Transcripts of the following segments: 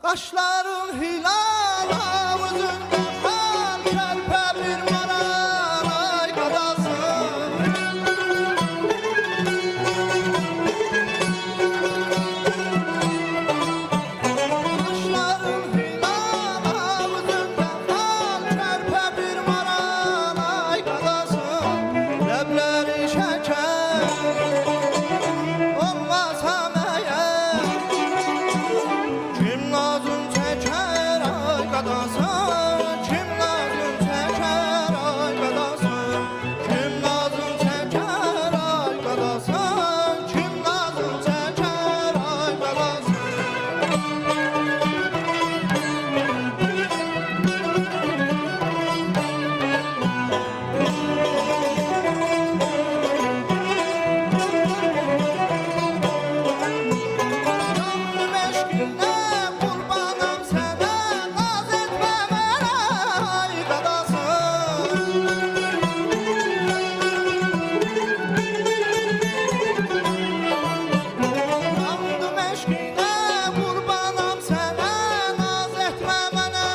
Kaşların hilal ağzında fal kerpe bir maray kadasın. Kaşların hilal ağzında fal kerpe bir maray kadasın. Lebleri şeker olmasam eğer, kim lazım çeker ay kadasın, kim lazım çeker ay kadasın, kim lazım çeker ay kadasın, kim lazım çeker ay kadasın. Yandım eşkine kurbanım sana, naz etme bana ay kadasın. Yandım eşkine kurbanım sana, naz etme bana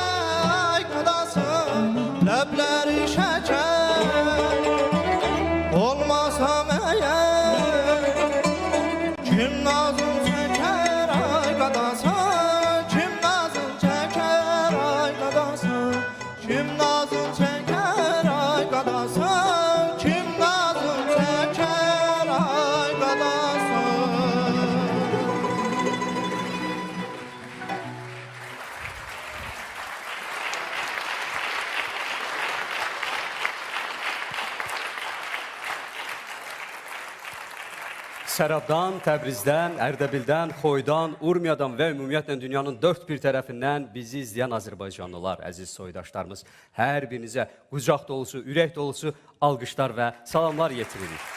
ay kadasın. Lebleri şeker olmasam eğer, kim lazım çeker ay kadasın, kim lazım çeker ay kadasın, kim lazım çeker ay kadasın, kim lazım çeker ay kadasın. Sərabdan, Təbrizdən, Ərdəbildən, Xoydan, Urmiyadan və ümumiyyətlə dünyanın dörd bir tərəfindən bizi izləyən Azərbaycanlılar, əziz soydaşlarımız, hər birinizə qucaq dolusu, ürək dolusu alqışlar və salamlar yetiririk.